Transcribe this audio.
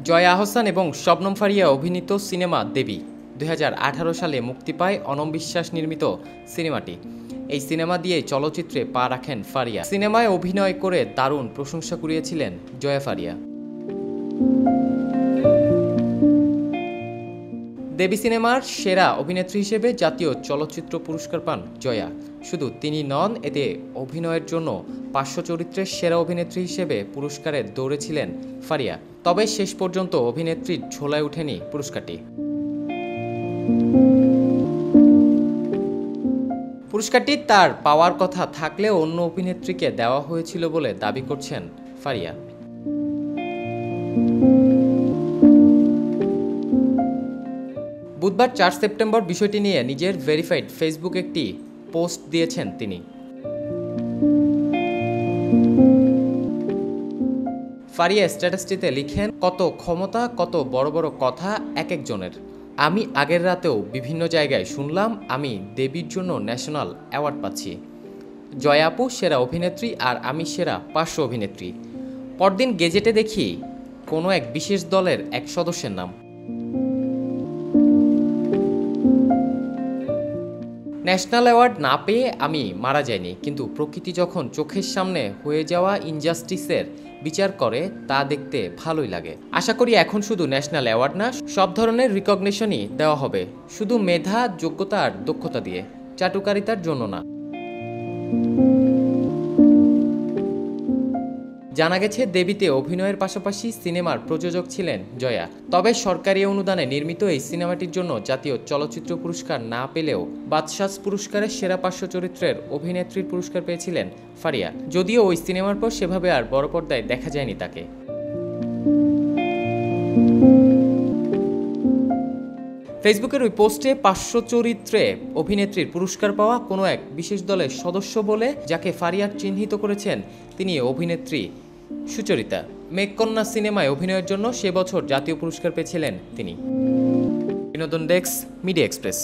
জয়া আহসান এবং শবনম ফারিয়া অভিনীত সিনেমা দেবী ২০১৮ সালে মুক্তি পায় অনম বিশ্বাস নির্মিত সিনেমাটি। এই সিনেমা দিয়ে চলচ্চিত্রে পা রাখেন ফারিয়া। সিনেমায় অভিনয় করে দারুণ প্রশংসা কুড়িয়েছিলেন জয়া ফারিয়া। দেবী সিনেমার সেরা অভিনেত্রী হিসেবে জাতীয় চলচ্চিত্র পুরস্কার পান জয়া। শুধু তিনি নন, এতে অভিনয়ের জন্য পার্শ্ব চরিত্রের সেরা অভিনেত্রী হিসেবে পুরস্কারের দৌড়ে ছিলেন ফারিয়া। তবে শেষ পর্যন্ত অভিনেত্রীর ঝোলায় ওঠেনি পুরস্কারটি। পুরস্কারটি তার পাওয়ার কথা থাকলেও অন্য অভিনেত্রীকে দেওয়া হয়েছিল বলে দাবি করছেন ফারিয়া। বুধবার ৪ সেপ্টেম্বর বিষয়টি নিয়ে নিজের ভেরিফাইড ফেসবুক একটি পোস্ট দিয়েছেন তিনি। ফারিয়া স্ট্যাটাসটিতে লিখেন, কত ক্ষমতা, কত বড় বড় কথা এক একজনের। আমি আগের রাতেও বিভিন্ন জায়গায় শুনলাম আমি দেবীর জন্য ন্যাশনাল অ্যাওয়ার্ড পাচ্ছি। জয়া আপু সেরা অভিনেত্রী আর আমি সেরা পার্শ্ব অভিনেত্রী। পরদিন গেজেটে দেখি কোনো এক বিশেষ দলের এক সদস্যের নাম। ন্যাশনাল অ্যাওয়ার্ড না পেয়ে আমি মারা যাইনি, কিন্তু প্রকৃতি যখন চোখের সামনে হয়ে যাওয়া ইনজাস্টিসের বিচার করে তা দেখতে ভালোই লাগে। আশা করি এখন শুধু ন্যাশনাল অ্যাওয়ার্ড না, সব ধরনের রিকগনিশনই দেওয়া হবে, শুধু মেধা, যোগ্যতা আর দক্ষতা দিয়ে, চাটুকারিতার জন্য না। জানা গেছে দেবীতে অভিনয়ের পাশাপাশি সিনেমার প্রযোজক ছিলেন জয়া। তবে সরকারি অনুদানে নির্মিত এই সিনেমাটির জন্য জাতীয় চলচ্চিত্র পুরস্কার না পেলেও বাদশাস পুরস্কারের সেরা পার্শ্ব চরিত্রের অভিনেত্রীর পুরস্কার পেয়েছিলেন ফারিয়া। যদিও ওই সিনেমার পর সেভাবে আর বড় পর্দায় দেখা যায়নি তাকে। ফেসবুকের ওই পোস্টে পার্শ্ব চরিত্রে অভিনেত্রীর পুরস্কার পাওয়া কোনো এক বিশেষ দলের সদস্য বলে যাকে ফারিয়া চিহ্নিত করেছেন তিনি অভিনেত্রী সুচরিতা। মেঘকন্যা সিনেমায় অভিনয়ের জন্য সে বছর জাতীয় পুরস্কার পেয়েছিলেন তিনি। বিনোদন ডেস্ক, মিডিয়া এক্সপ্রেস।